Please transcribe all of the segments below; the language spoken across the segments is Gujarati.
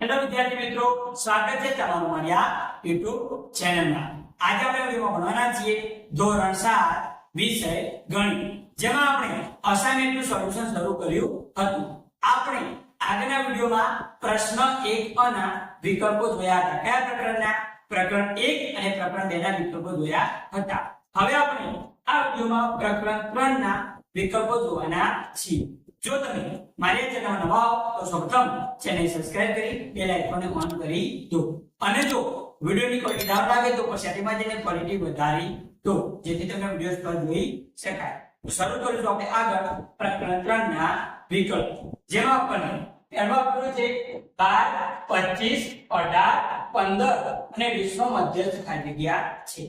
હેલો વિદ્યાર્થી મિત્રો, સ્વાગત છે તમારું મારી આ YouTube ચેનલમાં। આજે આપણે વિડીયોમાં ભણવાના છીએ ધોરણ 7 વિષય ગણિત, જેમાં આપણે અસાઇનમેન્ટનું સોલ્યુશન શરૂ કર્યું હતું। આપણે આગળના વિડીયોમાં પ્રશ્ન 1 ના વિકલ્પો જોયા હતા। કયા પ્રકરણના? પ્રકરણ 1 અને પ્રકરણ 2 ના વિકલ્પો જોયા હતા। હવે આપણે આ વિડીયોમાં પ્રકરણ 3 ના વિકલ્પો જોવાના છીએ। જો તમે મારી ચેનલમાં નવા હો તો સૌપ્રથમ ચેનલ સબસ્ક્રાઇબ કરી બેલ આઇકોનને ઓન કરી દો, અને જો વિડિયોની ક્વોલિટી ડાઉન લાગે તો સેટિંગમાં જઈને ક્વોલિટી વધારી દો, જેથી તમને વિડિયો સ્પષ્ટ જોઈ શકાય। તો શરૂ કરીશું આપણે આગળ પ્રકરણ 3 ના વિકલ્પ, જેમાં આપણને પહેલો આપ્યો છે 12, 25, 18, 15 અને 20 નો મધ્યસ્થ ખાલી જગ્યા છે।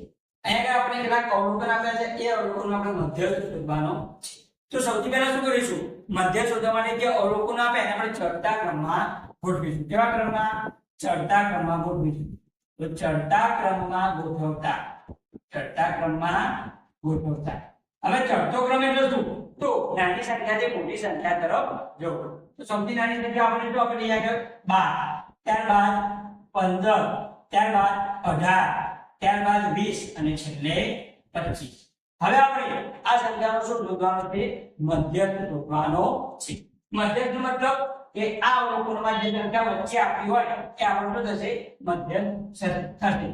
અહીંયા આપણે કેટલાક અવલોકન આપ્યા છે, એ અવલોકન આપણે મધ્યસ્થ શોધવાનો છે। તો સૌથી પહેલા શું કરીશું? મધ્ય શોધવા માટે જે અવલોકન આપે એને આપણે ચડતા ક્રમમાં ગોઠવીશું। કેવા ક્રમમાં? ચડતા ક્રમમાં ગોઠવીશું। તો ચડતા ક્રમમાં ગોઠવતા, હવે ચડતો ક્રમ એટલે શું? તો નાની સંખ્યાથી મોટી સંખ્યા તરફ જવું। તો સૌથી નાની સંખ્યા આપણે જો આપણે આગળ 12, ત્યારબાદ 15, ત્યારબાદ 18, ત્યારબાદ 20 અને છેલ્લે 25। હવે આપણે આ સંખ્યાનો શું શોધવાનો છે? મધ્યસ્થ શોધવાનો છે। મધ્યસ્થ મતલબ કે આ અવલોકનમાં જે સંખ્યા વચ્ચે આપી હોય એ આપણો શું થશે? મધ્યસ્થ થશે।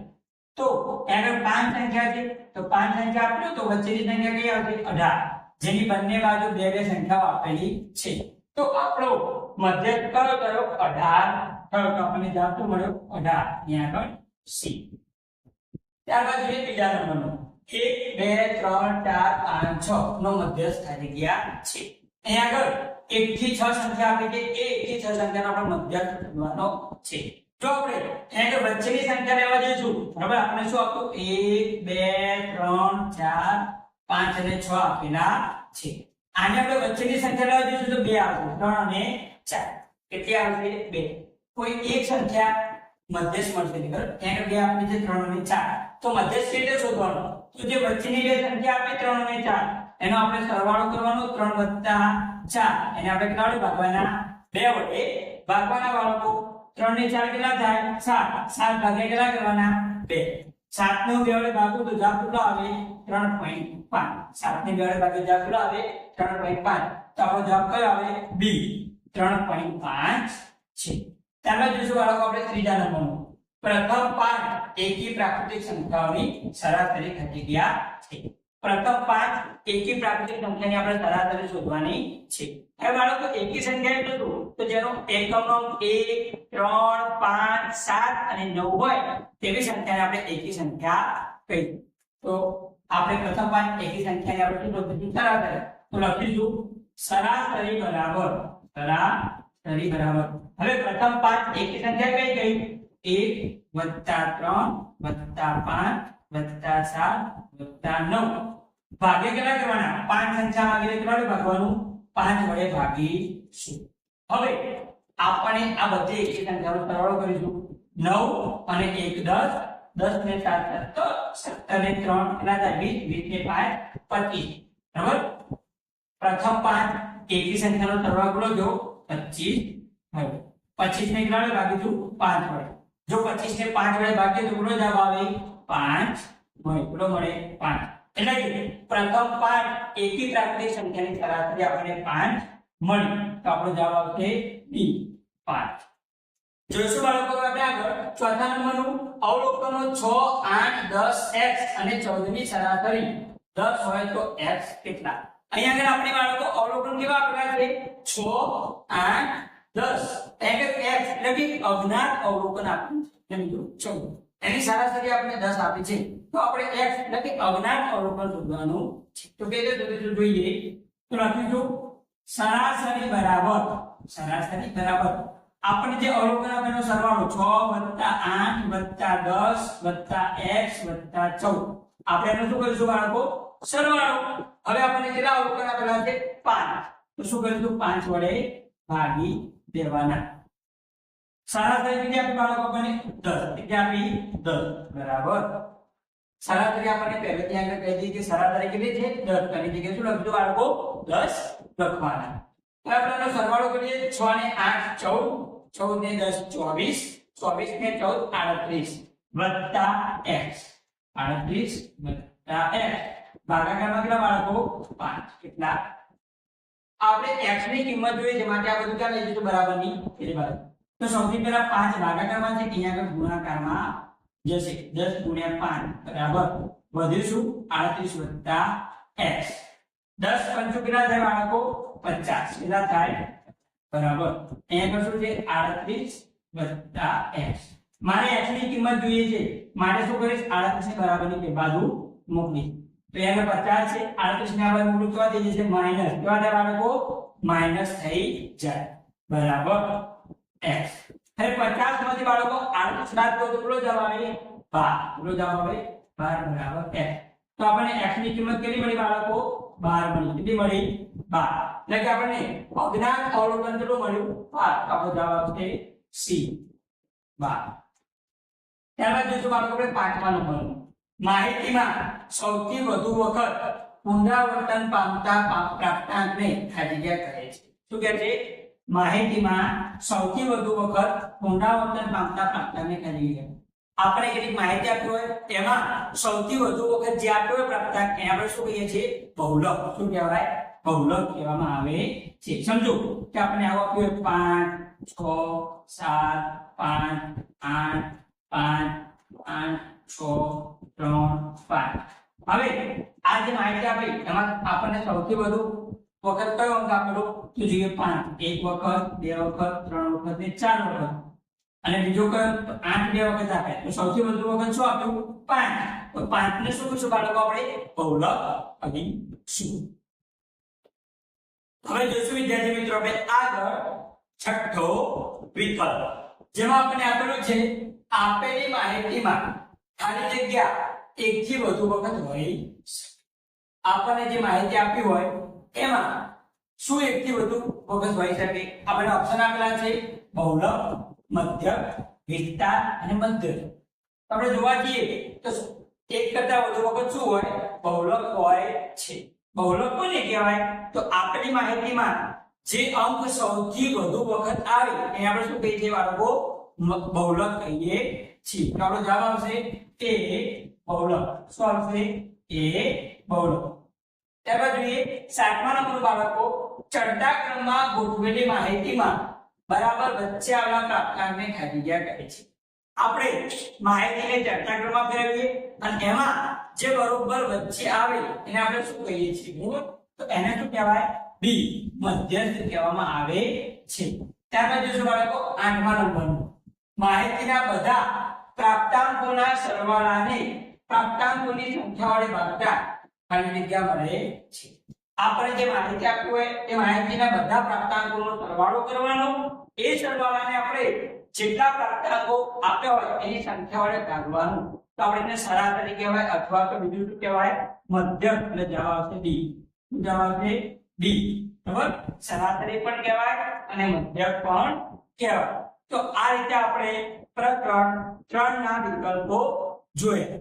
તો આગળ 5 સંખ્યા છે, તો 5 સંખ્યા આપી તો વચ્ચેની સંખ્યા કઈ આવશે? 18, જેની બંને બાજુ બે બે સંખ્યાઓ આપેલી છે। તો આપણો મધ્યસ્થ કયો થયો? 18 થયો। તો આપણને જવાબ શું મળ્યો? 18। અહીંયા આગળ સી। ત્યારબાદ જોઈએ બીજા નંબરનો 1, 2, 3, 4, 5, 6 નો મધ્યસ્થ ખાલી જગ્યા છે। અહીંયા આગળ 1 થી 6 સંખ્યા આપી છે, એ 1 થી 6 સંખ્યાનો આપણે મધ્યસ્થ શોધવાનો છે। જો આપણે અહીંયા વચ્ચેની સંખ્યા લેવા જઈશું, બરાબર, આપણે શું આપ્યું? 1, 2, 3, 4, 5 અને 6 આપેલા છે। આને આપણે વચ્ચેની સંખ્યા લેવા જઈશું તો 2 આવશે, 3 અને 4 કેટલી આવશે? 2। કોઈ એક સંખ્યા મધ્યસ્થ મળશે, બરાબર, અહીંયા 2 આપી છે, 3 અને 4। તો મધ્યસ્થ કેવી શોધવાનો? તો જે વચ્ચેની બે સંખ્યા આપે 3 અને 4, એનો આપણે સરવાળો કરવાનો, 3 + 4, એને આપણે કેટલા વડે ભાગવાના? 2 વડે ભાગવાના બાળકો। 3 ને 4 કેટલા થાય? 7, 7 ભાગ્યા કેટલા કરવાના? 2। 7 ને 2 વડે ભાગો તો જવાબ કેટલો આવે? 3.5। 7 ને 2 વડે ભાગો જવાબ કેટલો આવે? 3.5। તો આપણો જવાબ કયો આવે? બી, 3.5 છે। ત્યારબાદ જોઈશું બાળકો આપણે ત્રીજા નંબરનો પ્રથમ 5 એકી પ્રાકૃતિક સંખ્યાઓની સરાસરી ખાલી જગ્યા છે। પ્રથમ 5 એકી પ્રાકૃતિક સંખ્યાની આપણે સરાસરી શોધવાની છે। હવે બાળકો એકી સંખ્યા એટલે શું? તો જેનો એકમનો 1, 3, 5, 7 અને 9 હોય તેવી સંખ્યાને આપણે એકી સંખ્યા કહીએ। તો આપણે પ્રથમ 5 એકી સંખ્યાને આપણે શું શોધીશું? સરાસરી। તો લખીશું સરાસરી બરાબર હવે પ્રથમ 5 એકી સંખ્યા કઈ ગઈ? 1 + 3 + 5 + 7 + 9 ભાગે કેટલા કરવાના? 5 સંખ્યા આગળ કેટલા વડે ભાગવાનું? 5 વડે ભાગીશું। હવે આપણે આ બધી એકી સંખ્યાનો સરવાળો કરીશું। 9 અને 1 10, 10 ને 7 17 ને 3 કેટલા થાય? 20, 20 ને 5 25, બરાબર। પ્રથમ 5 એકી સંખ્યાનો સરવાળો કરો જો 25 હવે 25 ને કેટલા વડે ભાગીશું? 5 વડે। જો 25 ને 5 વડે ભાગીએ તો કેટલો જવાબ આવે? 5 મળે। કેટલો મળે? 5। એટલે કે પ્રથમ 5 એકી પ્રાકૃતિક સંખ્યાની સરાસરી આપણને 5 મળી। તો આપણો જવાબ આવશે બી, 5। જોઈશું બાળકો આપણે આગળ ચોથા નંબરનું અવલોકનો 6, 8, 10, x અને 14 ની સરાસરી 10 હોય તો x કેટલા? અહીંયા આગળ આપણે બાળકો અવલોકન કેવા આપેલા છે? 6, 8, 10। x એટલે કે અજ્ઞાત અવલોકન આપ્યું છે, મિત્રો 14, એની સરાસરી આપણે 10 આપી છે। તો આપણે x એટલે કે અજ્ઞાત અવલોકન શોધવાનું છે। તો કેવી રીતે જોઈએ? તો લખીશું સરાસરી બરાબર આપણે જે અવલોકન આપેલો સરવાળો 6 + 8 + 10 + x + 14, આપણે એનો શું કરીશું બાળકો? સરવાળો। હવે આપણને કેટલા અવલોકન આપેલા છે? 5। તો શું કરીશું? 5 વડે ભાગી દેવાના। સરાસરી કેટલી આપી બાળકો? આપણને 10। કેટલી આપી? 10 બરાબર। સરાસરી આપણને પહેલેથી આગળ કહી દીધી કે સરાસરી કેટલી છે? 10। કરી જગ્યાએ શું લખજો બાળકો? 10 લખવાના। હવે આપણે એનો સરવાળો કરીએ। 6 ને 8 14, 14 ને 10 24, 24 ને 14 38 વત્તા x 38 વત્તા x ભાગાકારમાં કેટલા બાળકો 5 કેટલા આપણે x ની કિંમત જોઈએ છે માટે આ બધું ક્યાં લઈ જઈશું બરાબરની એટલે બરાબર તો સૌથી પહેલા 5 ભાગાકારમાં છે અહીંયા આગળ ગુણાકારમાં જશે 10 ગુણ્યા 5 બરાબર વધીશું 38 વત્તા x 10 પંચું કેટલા થાય બાળકો 50 કેટલા થાય બરાબર અહીંયા કરશું છે 38 વત્તા x મારે x ની કિંમત જોઈએ છે મારે શું કરીશ 38 ની બરાબરની બે બાજુ મૂકવી તો અહીંયા 50 છે 38 ને આ બાજુ મૂકું તો થઈ જશે માઈનસ કેવા થાય બાળકો માઈનસ થઈ જાય બરાબર x હવે 50 માંથી બાળકો 38 બાદ કરો તો કેટલો જવાબ આવે 12 કેટલો જવાબ આવે 12 બરાબર x તો આપણને x ની કિંમત કેટલી મળી બાળકો 12 મળી કેટલી મળી 12 એટલે કે આપણને અજ્ઞાત અવલોકન કેટલું મળ્યું 12 આપણો જવાબ આવશે C 12 ત્યારબાદ જોઈશું બાળકો આપણે 5મા નંબરનું માહિતીમાં સૌથી વધુ વખત પુનરાવર્તન પામતા પ્રાપ્તાંકને ખાલી જગ્યા કહે છે શું કહે છે માહિતીમાં સૌથી વધુ વખત પુનરાવર્તન પામતા પ્રાપ્તાંકને ખાલી જગ્યા આપણે કેટલીક માહિતી આપી હોય તેમાં સૌથી વધુ વખત જે આપ્યો હોય પ્રાપ્તાંક એને આપણે શું કહીએ છીએ બહુલક શું કહેવાય બહુલક કહેવામાં આવે છે સમજો કે આપણે આવું આપ્યું 5 6 7 5 8 5 8 6 3 5 હવે આ જે માહિતી આપી એમાં આપણને સૌથી વધુ વખત કયો અંક આપેલો તો જોઈએ 5 એક વખત બે વખત ત્રણ વખત ને ચાર વખત અને બીજો કયો 8 બે વખત આપે તો સૌથી વધુ વખત શું આપ્યું 5 તો 5 ને શું કહીશું બાળકો આપણે બહુલક કહીશું હવે જોઈશું વિદ્યાર્થી મિત્રો આપણે આગળ છઠ્ઠો વિકલ્પ જેમાં આપણે આપેલું છે આપેલી માહિતીમાં ખાલી જગ્યા એક થી વધુ વખત હોય આપણને જે માહિતી આપી હોય એમાં શું એક થી વધુ વખત હોઈ શકે આપણે ઓપ્શન આપેલા છે બહુલક મધ્યક વિસ્તાર અને મધ્યક આપણે જોવા જઈએ તો એક કરતા વધુ વખત શું હોય બહુલક હોય છે બહુલક કોને કહેવાય તો આપેલી માહિતીમાં જે અંક સૌથી વધુ વખત આવે એને આપણે શું કહીએ છીએ બાળકો બહુલક કહીએ છીએ તો આપણો જવાબ આવશે એ બહુલક શું આવશે એ બહુલક ત્યારબાદ જોઈએ 7મા નંબર બાળકો ચડતા ક્રમમાં ગોઠવેલી માહિતીમાં બરાબર વચ્ચે આવેલા પ્રાપ્તાંકને ખાલી જગ્યા કહે છે આપણે માહિતીને ચડતા ક્રમમાં ફેરવીએ અને એમાં જે બરોબર વચ્ચે આવે એને આપણે શું કહીએ છીએ તો એને શું કહેવાય બી મધ્યસ્થ કહેવામાં આવે છે ત્યારબાદ જોઈશું બાળકો 8મા નંબરનું માહિતીના બધા પ્રાપ્તાંકોના સરવાળાને પ્રાપ્તાંકોની સંખ્યા વડે ભાગતા ખાલી જગ્યા મળે છે આપણે જે માહિતી આપી હોય એ માહિતીના બધા પ્રાપ્તાંકોનો સરવાળો કરવાનો એ સરવાળાને આપણે જેટલા પ્રાપ્તાંકો આપ્યા હોય એની સંખ્યા વડે ભાગવાનું તો આપણે એને સરાસરી કહેવાય અથવા તો બીજું શું કહેવાય મધ્યક એટલે જવાબ આવશે ડી જવાબ આવશે ડી બરાબર સરાસરી પણ કહેવાય અને મધ્યક પણ કહેવાય તો આ રીતે આપણે પ્રકરણ 3 ના વિકલ્પો જોયા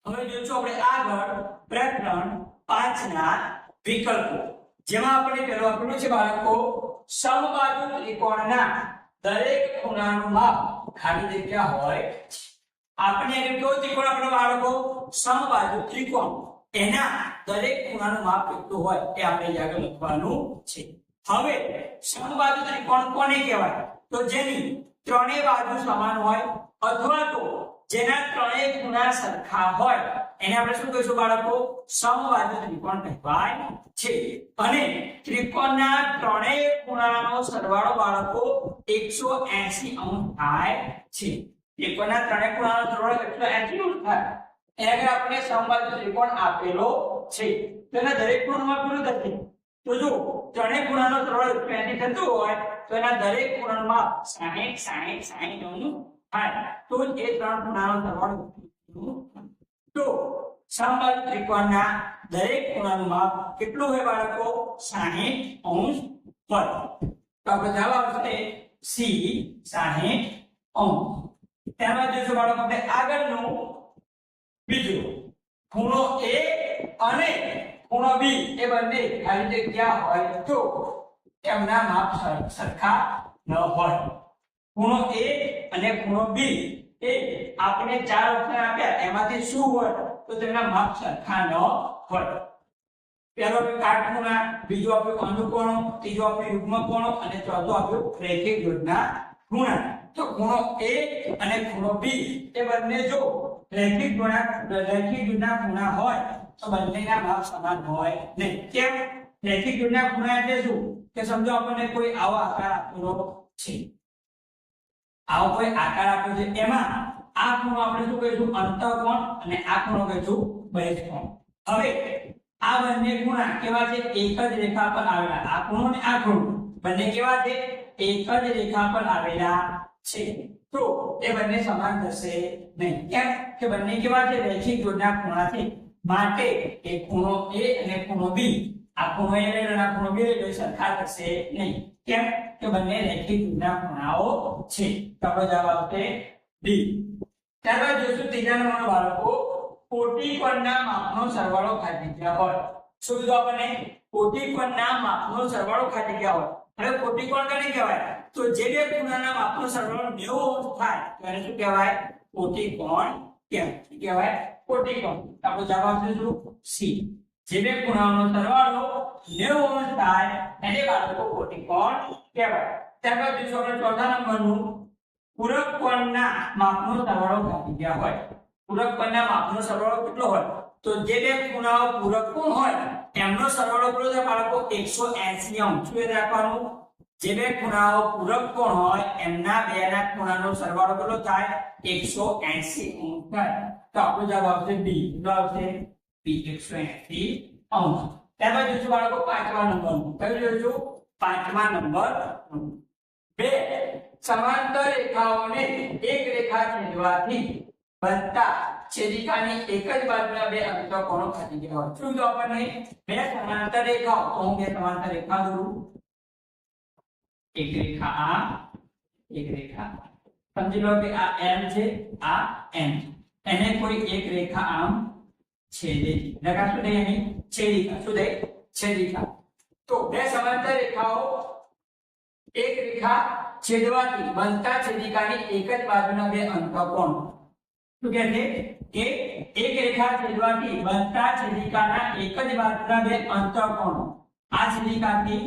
હવે જોઈશું આપણે આગળ પ્રકરણ 5 ના વિકલ્પો જેમાં આપણે પહેલો આપેલું છે બાળકો સમબાજુ ત્રિકોણના દરેક ખૂણાનું માપ ખાલી જગ્યા હોય આપણે એને કેવો ત્રિકોણ આપણો બાળકો સમબાજુ ત્રિકોણ એના દરેક ખૂણાનું માપ કેટલું હોય એ આપણે આગળ લખવાનું છે હવે સમબાજુ ત્રિકોણ કોને કહેવાય તો જેની ત્રણેય બાજુ સમાન હોય અથવા તો જેના ત્રણેય ખૂણા સરખા હોય એને આપણે શું કહીશું બાળકો સમબાજુ ત્રિકોણ કહેવાય છે અને ત્રિકોણના ત્રણેય ખૂણાનો સરવાળો બાળકો 180 અંશ થાય છે ત્રિકોણના ત્રણેય ખૂણાનો સરવાળો 180 અંશ થાય એને આપણે સમબાજુ ત્રિકોણ આપેલો છે તો એના દરેક ખૂણામાં પૂરું થશે તો જો ત્રણેય ખૂણાનો સરવાળો 180 થતો હોય તો એના દરેક ખૂણાનું માપ 60 નું થાય તો એ ત્રણ ખૂણાનો સરવાળો તો સમબાજુ ત્રિકોણના દરેક ખૂણાનું માપ કેટલું હોય બાળકો 60 અંશ હોય તો આપણો જવાબ આવશે સી 60 અંશ ત્યારબાદ જોઈશું બાળકો આપણે આગળનું બીજું ખૂણો A અને ખૂણો B એ બંને ખાલી જગ્યા હોય તો તેમના માપ સરખા ન હોય ખૂણો A અને ખૂણો B એ આપણે 4 ઓપ્શન આપ્યા એમાંથી શું હોય તો તેમના માપ સરખા ન હોય. પહેલો આપ્યો કાટખૂણા, બીજો આપ્યો અનુકોણો, ત્રીજો આપ્યો યુગ્મકોણો અને ચોથો આપ્યો રેખીય જોડના ખૂણા. તો ખૂણો A અને ખૂણો B એ બંને જો રેખીય જોડના ખૂણા હોય તો બંનેના માપ સમાન હોય નહીં. કેમ? રેખીય જોડના ખૂણા એટલે શું કે સમજો આપણને કોઈ આવો આકાર આપેલો છે, આવો કોઈ આકાર આપ્યો છે, એમાં આ ખૂણો આપણે શું કહીશું અંતઃકોણ અને આ ખૂણો કહીશું બહિષ્કોણ. હવે આ બંને ખૂણા કેવા છે? એક જ રેખા પર આવેલા. આ ખૂણો અને આ ખૂણો બંને કેવા છે? એક જ રેખા પર આવેલા છે. તો એ બંને સમાન થશે નહીં. કેમ કે બંને કેવા છે? રેખીય જોડના ખૂણા છે. માટે એ ખૂણો A અને ખૂણો B, આ ખૂણો A અને આ ખૂણો B એ સરખા થશે નહીં. કેમ કે બંને રેખીય જોડના ખૂણાઓ છે. તો આપણો જવાબ આવશે D. ત્યારબાદ જોઈશું ત્રીજા નંબરનો બાળકો, કોટિકોણના માપનો સરવાળો ખાલી જગ્યા હોય. શું કીધું આપણને? કોટિકોણના માપનો સરવાળો ખાલી જગ્યા હોય. હવે કોટિકોણ કોને કહેવાય? તો જે બે ખૂણાના માપનો સરવાળો 90 થાય તેને શું કહેવાય? કોટિકોણ કહેવાય. કોટિકોણ. આપણો જવાબ આવશે શું? C. જે બે ખૂણાઓનો સરવાળો 90 થાય એને બાળકો કોટિકોણ કહેવાય. ત્યારબાદ જોઈશું આપણે ચોથા નંબરનું, પૂરક કોણના માપનો સરવાળો ખાલી જગ્યા હોય. પૂરક કોણના માપનો સરવાળો કેટલો હોય? તો જે બે ખૂણાઓ પૂરક કોણ હોય એમનો સરવાળો કેટલો થાય બાળકો? 180 અંશ. શું યાદ રાખવાનું? જે બે ખૂણાઓ પૂરક કોણ હોય એમના બેના ખૂણાનો સરવાળો કેટલો થાય? 180 અંશ થાય. તો આપણો જવાબ આવશે B. કેટલો આવશે? B, 180 અંશ. ત્યારબાદ જોઈશું બાળકો પાંચમા નંબરનું. કયું જોઈશું? પાંચમા નંબર, બે સમાંતર રેખાઓને એક રેખા છેદવાથી બનતા છેદિકાની એક જ બાજુના બે અંતઃકોણો ખાલી જગ્યા હોય. શું તો આપણને બે સમાંતર રેખાઓ, તો હું બે સમાંતર રેખા દોરું. એક રેખા આ, એક રેખા આ. સમજી લો કે આ M છે, આ N છે. એને કોઈ એક રેખા આમ છેદે છે. રેખા શું થઈ? એની છેદિકા. શું થઈ? છેદિકા. તો બે સમાંતર રેખાઓ એક રેખા છેદવાથી બનતા છેદિકાની એક જ બાજુના બે અંતઃકોણ. શું કહે છે? કે એક રેખા છેદવાથી બનતા છેદિકાના એક જ બાજુના બે અંતઃકોણો. આ છેદિકાથી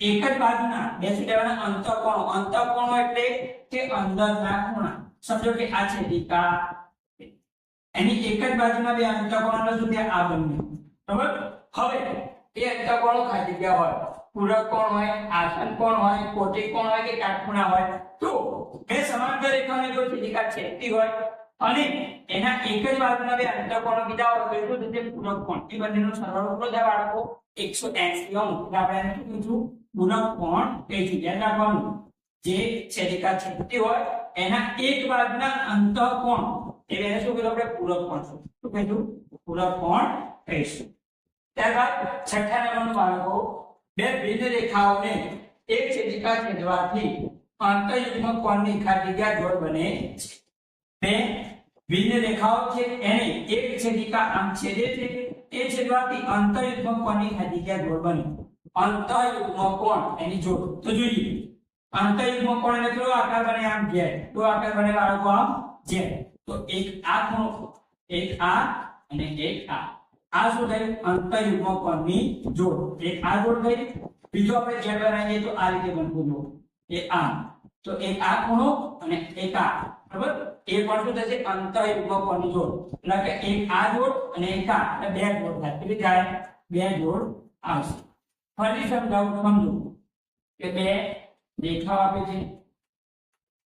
એક જ બાજુના બે છેડાવાળા અંતઃકોણો. અંતઃકોણો એટલે કે અંદરના ખૂણા. સમજો કે આ છેદિકા, એની એક જ બાજુના બે અંતઃકોણોનો શું થયા? આ બંને. બરાબર? હવે એ અંતઃકોણો ખાલી જગ્યા હોય, પૂરક કોણ હોય, આસન કોણ હોય, કોટિકોણ હોય કે કાટખૂણા હોય, તો બે સમાંતર રેખાઓની જો છેદિકા છેદતી હોય અને એના એક જ બાજુના બે અંતઃકોણો કીધા હોય તો શું થશે? પૂરક કોણ. એ બંનેનો સરવાળો કેટલો થાય બાળકો? 180 અંશ. એટલે આપણે એને શું કહીશું? પૂરક કોણ કહીશું. ધ્યાન રાખવાનું, જે છેદિકા છેદતી હોય એના એક બાજુના અંતઃકોણ એટલે એને શું કીધું આપણે? પૂરક કોણ. શું કહીશું? પૂરક કોણ કહીશું. ત્યારબાદ છઠ્ઠા નંબરનું બાળકો, બે ભિન્ન રેખાઓને એક છેદિકા છેદવાથી અંતઃયુગ્મ કોણની ખાલી જગ્યા જોડ બને છે. બે ભિન્ન રેખાઓ છે એને એક છેદિકા આમ છેદે છે, એ છેદવાથી અંતઃયુગ્મ કોણની ખાલી જગ્યા જોડ બને. અંતઃયુગ્મ કોણ એની જોડ. તો જોઈએ અંતઃયુગ્મ કોણ એટલે કેવો આકાર બને? આમ ઘેર. તો આકાર બને બાળકો આમ ઘેર. તો એક આ ખૂણો, એક આ અને એક આ. આ શું થયું? અંતઃયુગ્મ કોણની જોડ. એક આ જોડ થઈ. બીજો આપણે ઘેર બનાવીએ તો આ રીતે બનતું જોડ. એ આમ. તો એક આ ખૂણો અને એક આ. બરાબર? એ પણ શું થશે? અંતઃયુગ્મ કોણની જોડ. એટલે કે એક આ જોડ અને એક આ. એટલે બે જોડ થાય. કેટલી થાય? બે જોડ આવશે. ફરી સમજાવું, સમજો કે બે રેખાઓ આપે છે,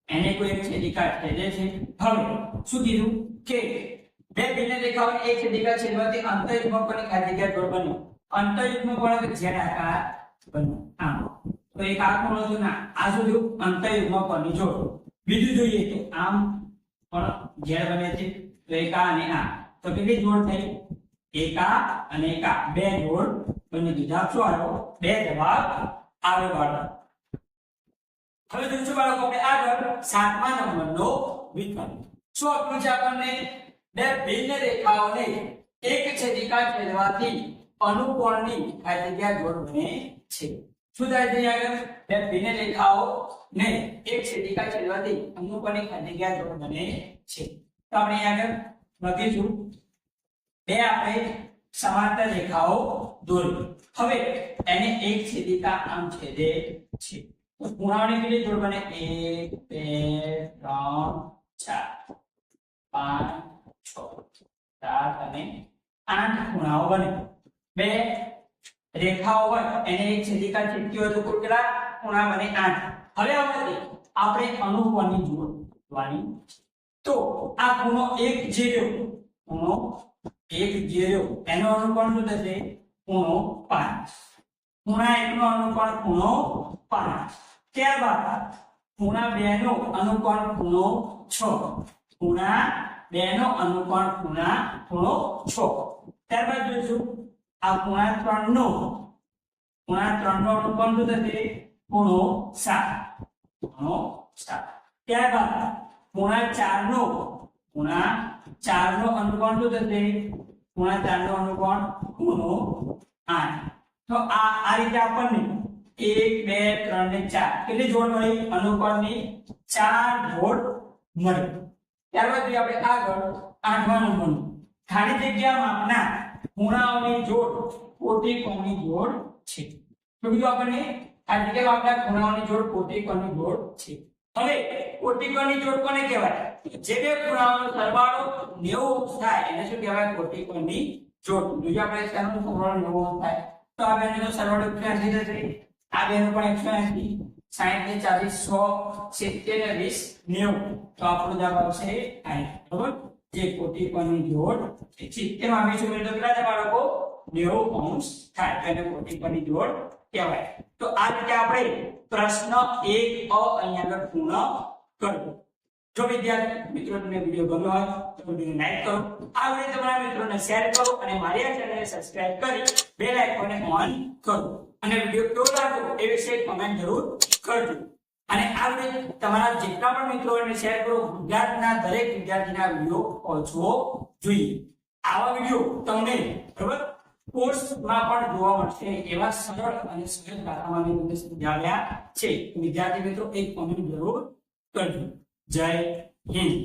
એને કોઈ એક છેદિકા છેદે છે. હવે શું કીધું કે બે ભિન્ન રેખાઓ એક છેદિકા છેદવાથી અંતઃયુગ્મ કોણની ખાલી જગ્યા જોડ બન્યો. અંતઃયુગ્મ કોણ એટલે જેડ આકાર બન્યો. આમ. તો એક આ ખૂણો છે ના, આ શું થયું? અંતઃયુગ્મ કોણની જોડ. બીજું જોઈએ તો આમ પણ જેડ બને છે. તો એક આ અને આ. તો કેટલી જોડ થઈ? એક આ અને એક આ. બે જોડ બની ગઈ. જવાબ શું આવ્યો? બે જવાબ આવ્યો બાળકો. હવે જોઈશું બાળકો આપણે આગળ સાતમા નંબરનો વિકલ્પ. શું આપ્યું છે આપણને? બે ભિન્ન રેખાઓને એક છેદિકા છેદવાથી અનુકોણની ખાલી જગ્યા જોડ બને છે. શું થાય છે? આગળ બે ભિન્ન રેખાઓ ને એક છેદિકા છેદવાથી અનુકોણની ખાંડિયા જોડ બને છે. તો આપણે આગળ લખીશું બે આપણે સમાંતર રેખાઓ દોરી. હવે એને એક છેદિકા આમ છેદે છે તો ખૂણાઓની કેટલી જોડ બને? 1 2 3 4 5 6 7 અને 8 ખૂણાઓ બને. બે રેખાઓ હોય એને એક છેદિકા છેદતી હોય તો કુલ કેટલા ખૂણા બને? 8. હવે આપણે અનુકોણની જોડ શોધવાની. તો આ ખૂણો એક જે રહ્યો ખૂણો એક જે રહ્યો એનો અનુકોણ શું થશે? ખૂણો 5. ખૂણા 1 નો અનુકોણ ખૂણો 5. ત્યારબાદ ખૂણા 2 નો અનુકોણ ખૂણો 6. ખૂણા 2 નો અનુકોણ ખૂણો 6. ત્યારબાદ જોઈશું આ ખૂણા 3 નો અનુકોણ શું થશે? ખૂણો 7. ખૂણો 7. ત્યારબાદ ખૂણા 4 નો અનુકોણ શું થશે? ખૂણા 4 નો અનુકોણ ખૂણો 8. તો આ રીતે આપણને 1 2 3 ને 4 કેટલી જોડ મળી? અનુકોણની 4 જોડ મળી. ત્યારબાદ આપણે આગળ 8મા નંબરનું ખાલી જગ્યા માપના ખૂણાઓની જોડ કોટિકોણની જોડ છે. તો કીધું આપણને આ જગ્યા માપના ખૂણાઓની જોડ કોટિકોણની જોડ છે. હવે કોટિકોણની જોડ કોને કહેવાય? જે બે ખૂણાઓનો સરવાળો 90 થાય એને શું કહેવાય? કોટિકોણની જોડ. બીજું આપણે શેનો સરવાળો 90 થાય? તો આ બેનો સરવાળો 180 થશે. આ બેનો પણ 180. 60 ને 40 100 70 ને 20 90. તો આપણો જવાબ આવશે 60. બરાબર? જે કોટિકોણની જોડ છે. 70 માં 20 ઉમેરીએ તો કેટલા થાય બાળકો? 90 અંશ થાય. તો એને કોટિકોણની જોડ કહેવાય. તો આ રીતે આપણે પ્રશ્ન 1 અ અહીંયા આગળ પૂર્ણ કરવો. જો વિદ્યાર્થી મિત્રો તમને વિડિયો ગમ્યો હોય તો વિડિયોને લાઈક કરો, આ વિડિયો તમારા મિત્રોને શેર કરો અને મારી આ ચેનલને સબસ્ક્રાઇબ કરી બેલ આઇકોનને ઓન કરો અને વિડિયો કેવો લાગ્યો એ વિશે કમેન્ટ જરૂર કરજો. અને આ વિડિયો તમારા જેટલા પણ મિત્રોને શેર કરો. ગુજરાતના દરેક વિદ્યાર્થીના વિડિયો પહોંચવો જોઈએ. આવા વિડિયો તમને બરાબર કોર્સમાં પણ જોવા મળશે એવા સરળ અને સહજ ભાષામાં મેં તમને સમજાવ્યા છે. વિદ્યાર્થી મિત્રો એક કમેન્ટ જરૂર કરજો. જય હિન્દ.